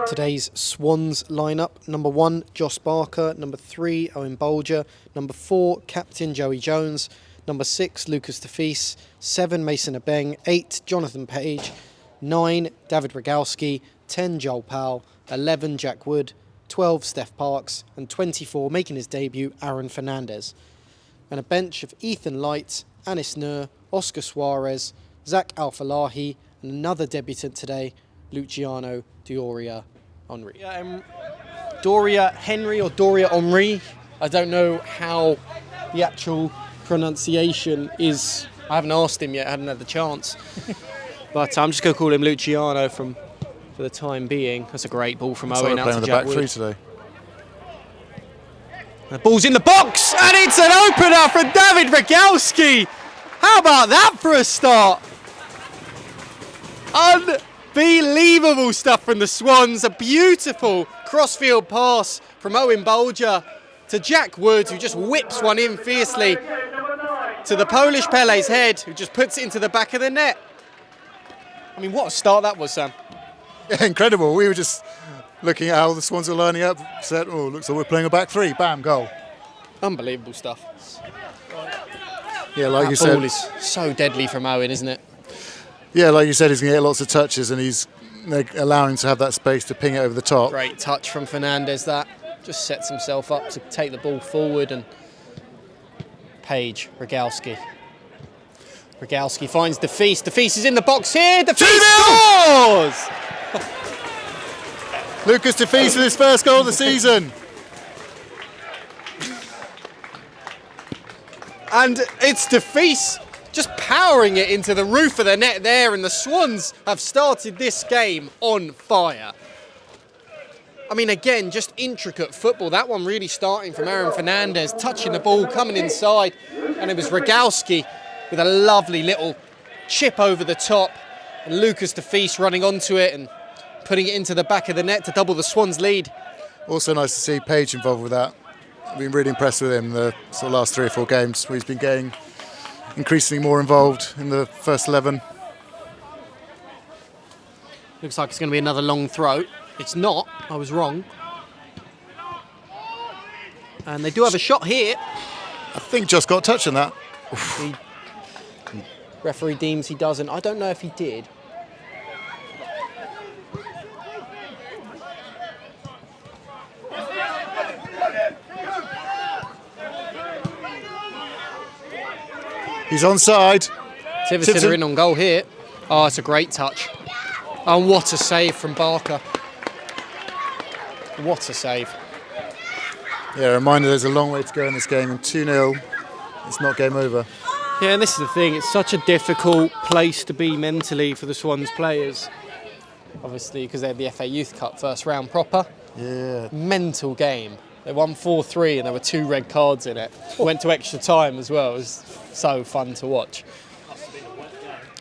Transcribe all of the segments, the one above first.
Today's Swans lineup: number 1, Joss Barker; number 3, Owen Bolger; number 4, Captain Joey Jones; number 6, Lucas Tafis; 7, Mason Abeng; 8, Jonathan Page; 9, David Rogalski; 10, Joel Powell; 11, Jack Wood; 12, Steph Parks; and 24, making his debut, Aaron Fernandez. And a bench of Ethan Light, Anis Nur, Oscar Suarez, Zach Al-Falahi, and another debutant today, Luciano Doria Henry. Doria Henry or Doria Henry. I don't know how the actual pronunciation is. I haven't asked him yet, I hadn't had the chance. But I'm just going to call him Luciano for the time being. That's a great ball from Owen out to Jack Wood. Today. The ball's in the box, and it's an opener from David Rogalski. How about that for a start? Unbelievable stuff from the Swans. A beautiful crossfield pass from Owen Bolger to Jack Wood, who just whips one in fiercely to the Polish Pele's head, who just puts it into the back of the net. I mean, what a start that was, Sam. Yeah, incredible. We were just looking at how the Swans are lining up, said, oh, looks like we're playing a back three. Bam, goal. Unbelievable stuff. Yeah, like that you said. Ball is so deadly from Owen, isn't it? Yeah, like you said, he's going to get lots of touches, and they're allowing him to have that space to ping it over the top. Great touch from Fernandez, that. Just sets himself up to take the ball forward, and Page, Rogalski. Rogalski finds Defease. Defease is in the box here. Defease scores! Lucas Defease with his first goal of the season. And it's Defease just powering it into the roof of the net there, and the Swans have started this game on fire. I mean, again, just intricate football. That one really starting from Aaron Fernandez, touching the ball, coming inside, and it was Rogalski with a lovely little chip over the top, and Lucas Defease running onto it and putting it into the back of the net to double the Swans' lead. Also nice to see Page involved with that. I've been really impressed with him the sort of last 3 or 4 games where he's been getting increasingly more involved in the first 11. Looks like it's going to be another long throw. It's not. I was wrong. And they do have a shot here. I think just got a touch on that. The referee deems he doesn't. I don't know if he did. He's onside. Tiverton are in on goal here. Oh, it's a great touch. And what a save from Barker. What a save. Yeah, a reminder there's a long way to go in this game, and 2-0, it's not game over. Yeah, and this is the thing, it's such a difficult place to be mentally for the Swans players. Obviously, because they had the FA Youth Cup first round proper. Yeah. Mental game. They won 4-3 and there were 2 red cards in it. Went to extra time as well. It was so fun to watch.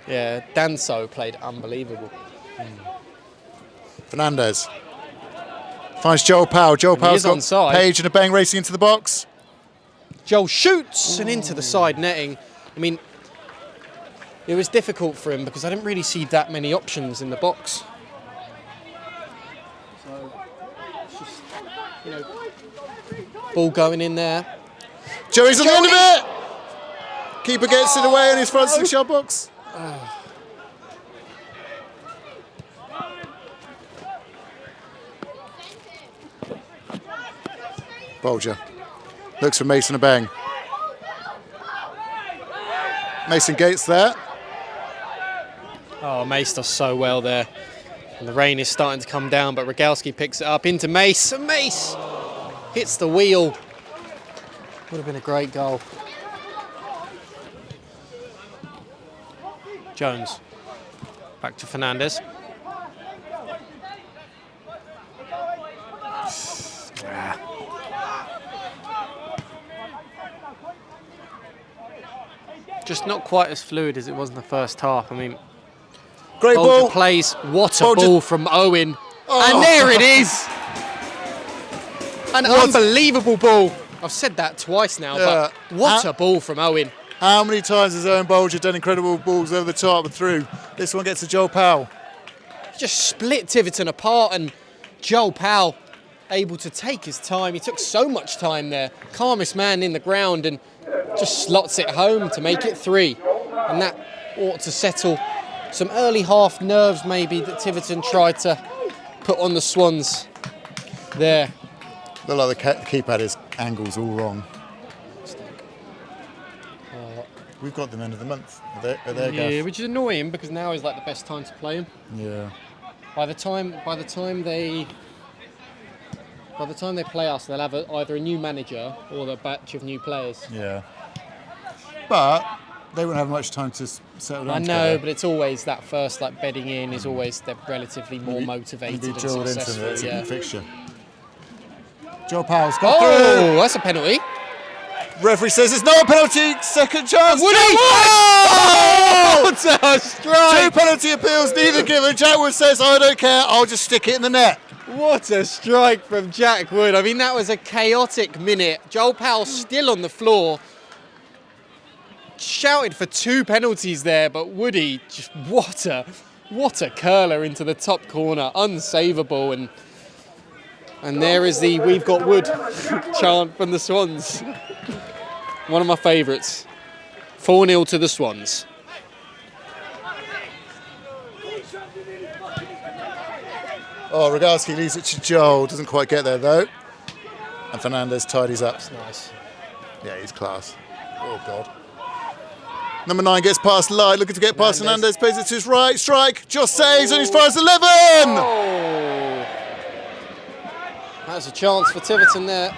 Yeah, Danso played unbelievable. Fernandez finds Joel Powell. Joel Powell's got onside. Page and a bang racing into the box. Joel shoots and into the side netting. I mean, it was difficult for him because I didn't really see that many options in the box. So, it's just, you know, ball going in there. Joey's on the end of it! Keeper gets it away in his front 6-yard box. Bolger looks for Mason Abeng. Mason Gates there. Oh, Mace does so well there. And the rain is starting to come down, but Rogalski picks it up into Mace. And Mace hits the wheel. Would have been a great goal. Jones. Back to Fernandez. Just not quite as fluid as it was in the first half. I mean, great Bolger ball. plays. What a Bolger. ball from Owen. Oh. And there it is. An unbelievable ball. I've said that twice now, but what a ball from Owen. How many times has Owen Bolger done incredible balls over the top and through? This one gets to Joel Powell. Just split Tiverton apart, and Joel Powell able to take his time. He took so much time there. Calmest man in the ground, and just slots it home to make it 3. And that ought to settle some early half nerves maybe that Tiverton tried to put on the Swans there. Look like the keeper had his angles all wrong. We've got them end of the month. Yeah, which is annoying because now is like the best time to play them. Yeah. By the time they play us, they'll have either a new manager or a batch of new players. Yeah. But they won't have much time to settle down. I know, but it's always that first bedding in is always they're relatively more motivated and successful. It's yeah. a fixture. Joel Powell's got through. Oh, that's a penalty. Referee says it's not a penalty. Second chance. Woody! Oh! What a strike! 2 penalty appeals, neither given. Jack Wood says, I don't care, I'll just stick it in the net. What a strike from Jack Wood. I mean, that was a chaotic minute. Joel Powell still on the floor. Shouted for 2 penalties there, but Woody, just what a curler into the top corner. Unsavable. And there is the "We've got Wood" chant from the Swans. One of my favourites. 4-0 to the Swans. Oh, Rogalski leaves it to Joel. Doesn't quite get there, though. And Fernandez tidies up. That's nice. Yeah, he's class. Oh, God. Number 9 gets past Light. Looking to get past Fernandez. Plays it to his right. Strike. Josh saves and he's far as 11. Oh. That's a chance for Tiverton there.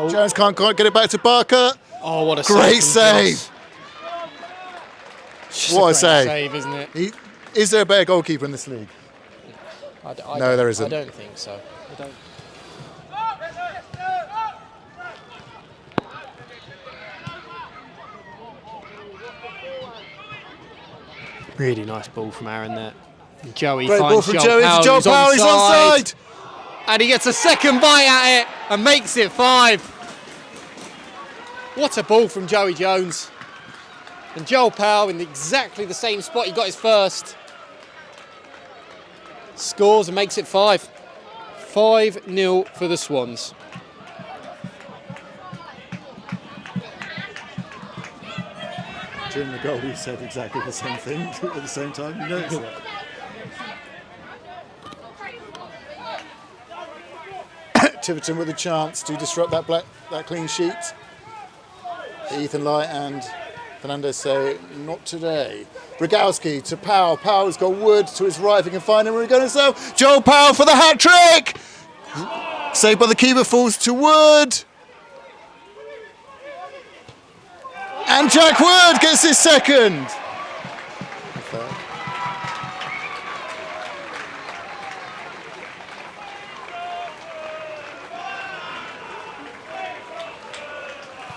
Jones can't quite get it back to Barker. Oh, what a great save. What a save, isn't it? Is there a better goalkeeper in this league? No, there isn't. I don't think so. Really nice ball from Aaron there. Joey Great finds ball from Joey. Joel Powell, he's onside. And he gets a second bite at it and makes it 5. What a ball from Joey Jones. And Joel Powell in exactly the same spot he got his first. Scores and makes it 5. 5-0 for the Swans. During the goal, he said exactly the same thing at the same time. You noticed that. Tiverton with a chance to disrupt that clean sheet. Ethan Light and Fernandez say, not today. Rogalski to Powell. Powell's got Wood to his right if he can find him. Where he going himself. Joel Powell for the hat trick. Saved by the keeper, falls to Wood. And Jack Wood gets his second.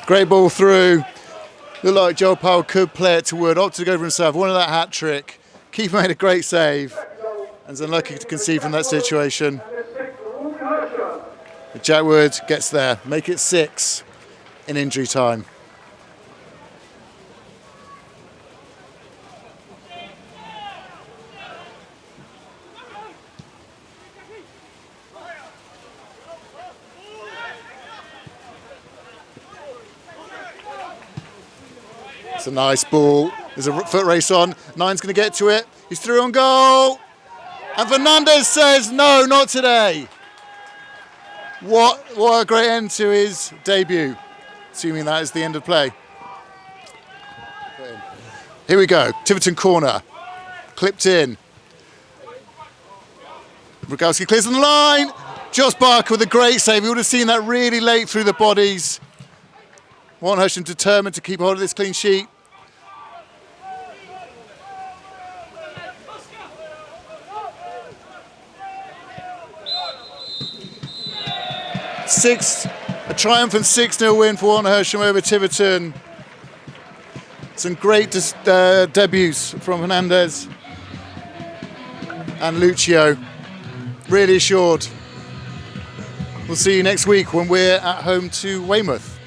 Great ball through. Looked like Joel Powell could play it to Wood. Opted to go for himself. Wanted that hat trick. Keeper made a great save. And is unlucky to concede from that situation. But Jack Wood gets there. Make it 6 in injury time. It's a nice ball. There's a foot race on. 9's going to get to it. He's through on goal. And Fernandez says, no, not today. What a great end to his debut. Assuming that is the end of play. Here we go. Tiverton corner. Clipped in. Rogalski clears on the line. Josh Barker with a great save. We would have seen that really late through the bodies. Walton Hersham determined to keep hold of this clean sheet. A triumphant 6-0 win for Walton Hersham over Tiverton. Some great debuts from Hernandez and Lucio. Really assured. We'll see you next week when we're at home to Weymouth.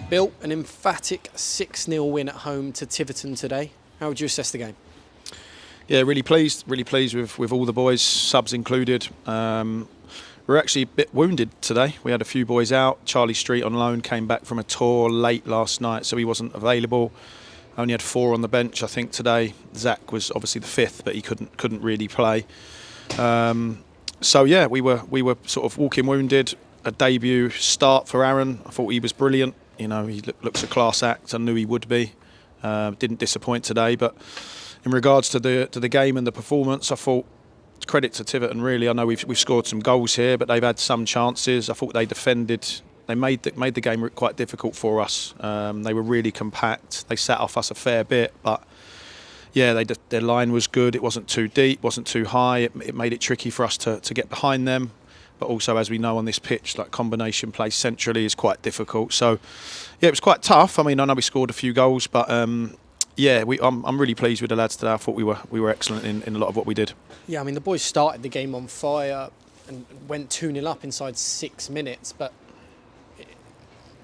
Bill, an emphatic 6-0 win at home to Tiverton today. How would you assess the game? Yeah, really pleased with all the boys, subs included. We're actually a bit wounded today. We had a few boys out. Charlie Street on loan came back from a tour late last night, so he wasn't available. Only had 4 on the bench, I think, today. Zach was obviously the 5th, but he couldn't really play. So yeah, we were sort of walking wounded. A debut start for Aaron. I thought he was brilliant. You know, he looks a class act. I knew he would be. Didn't disappoint today, but in regards to the game and the performance, I thought credit to Tiverton really. I know we've scored some goals here, but they've had some chances. I thought they defended. They made the game quite difficult for us. They were really compact. They sat off us a fair bit, but yeah, their line was good. It wasn't too deep, wasn't too high. It made it tricky for us to get behind them. But also, as we know on this pitch, like combination play centrally is quite difficult. So yeah, it was quite tough. I mean, I know we scored a few goals, but yeah, I'm really pleased with the lads today. I thought we were excellent in a lot of what we did. Yeah, I mean, the boys started the game on fire and went 2-0 up inside 6 minutes, but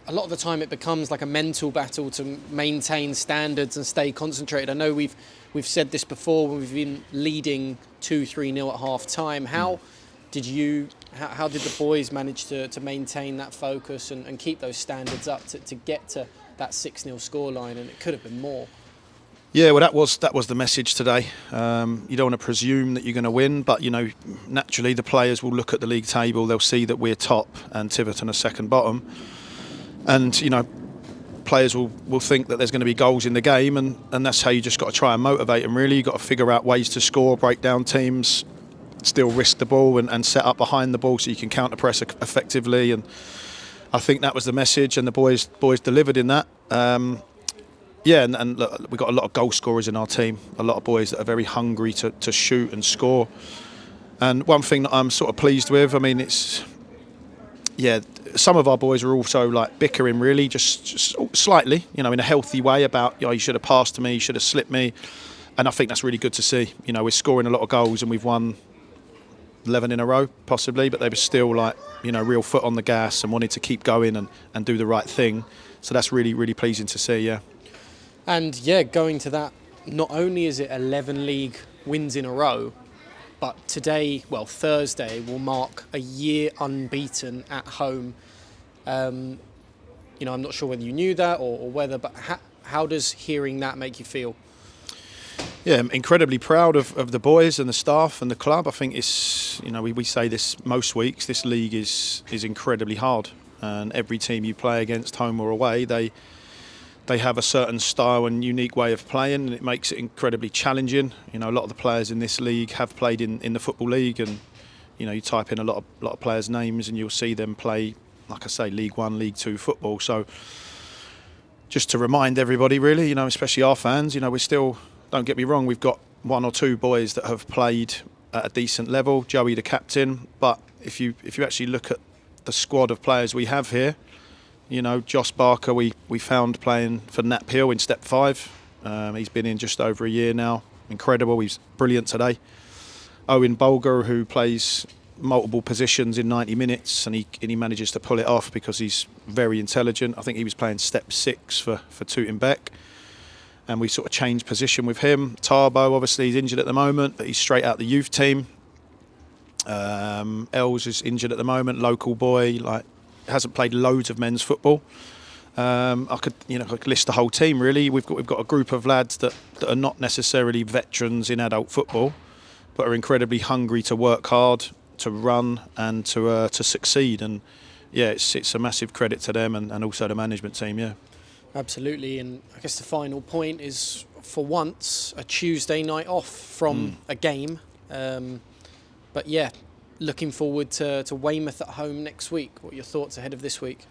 a lot of the time it becomes like a mental battle to maintain standards and stay concentrated. I know we've said this before when we've been leading 2-3-0 at half time. How did the boys manage to maintain that focus and keep those standards up to get to that 6-0 scoreline? And it could have been more. Yeah, well, that was the message today. You don't want to presume that you're going to win, but you know, naturally the players will look at the league table. They'll see that we're top and Tiverton are second bottom, and you know, players will think that there's going to be goals in the game, and that's how you just got to try and motivate them. Really, you've got to figure out ways to score, break down teams, still risk the ball and set up behind the ball so you can counter press effectively. And I think that was the message, and the boys delivered in that. Yeah, and look, we've got a lot of goal scorers in our team, a lot of boys that are very hungry to shoot and score. And one thing that I'm sort of pleased with, I mean, some of our boys are also like bickering really, just slightly, you know, in a healthy way about, you know, you should have passed to me, you should have slipped me. And I think that's really good to see. You know, we're scoring a lot of goals and we've won 11 in a row, possibly, but they were still like, you know, real foot on the gas and wanted to keep going and do the right thing. So that's really, really pleasing to see, yeah. And yeah, going to that, not only is it 11 league wins in a row, but today, well, Thursday, will mark a year unbeaten at home. You know, I'm not sure whether you knew that or whether, but how does hearing that make you feel? Yeah, I'm incredibly proud of the boys and the staff and the club. I think it's, you know, we say this most weeks, this league is incredibly hard. And every team you play against, home or away, they have a certain style and unique way of playing, and it makes it incredibly challenging. You know, a lot of the players in this league have played in the Football League, and you know, you type in a lot of players' names and you'll see them play, like I say, League 1, League 2 football. So just to remind everybody really, you know, especially our fans, you know, we're still, don't get me wrong, we've got 1 or 2 boys that have played at a decent level, Joey the captain, but if you actually look at the squad of players we have here, you know, Josh Barker, we found playing for Nap Hill in Step 5. He's been in just over a year now. Incredible. He's brilliant today. Owen Bulger, who plays multiple positions in 90 minutes, and he manages to pull it off because he's very intelligent. I think he was playing Step 6 for Tooting Beck, and we sort of changed position with him. Tarbo, obviously, he's injured at the moment, but he's straight out the youth team. Els is injured at the moment, local boy, like, hasn't played loads of men's football. I could list the whole team really. We've got a group of lads that are not necessarily veterans in adult football, but are incredibly hungry to work hard, to run, and to succeed. And yeah, it's a massive credit to them and also the management team. Yeah, absolutely. And I guess the final point is, for once, a Tuesday night off from a game. But yeah, looking forward to Weymouth at home next week. What are your thoughts ahead of this week?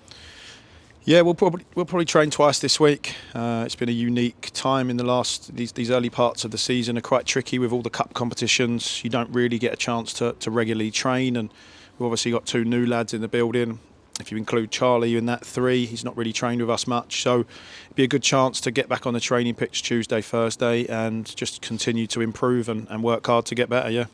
Yeah, we'll probably train twice this week. It's been a unique time in these early parts of the season are quite tricky with all the cup competitions. You don't really get a chance to regularly train, and we've obviously got 2 new lads in the building. If you include Charlie in that 3, he's not really trained with us much. So it'd be a good chance to get back on the training pitch Tuesday, Thursday, and just continue to improve and work hard to get better, yeah.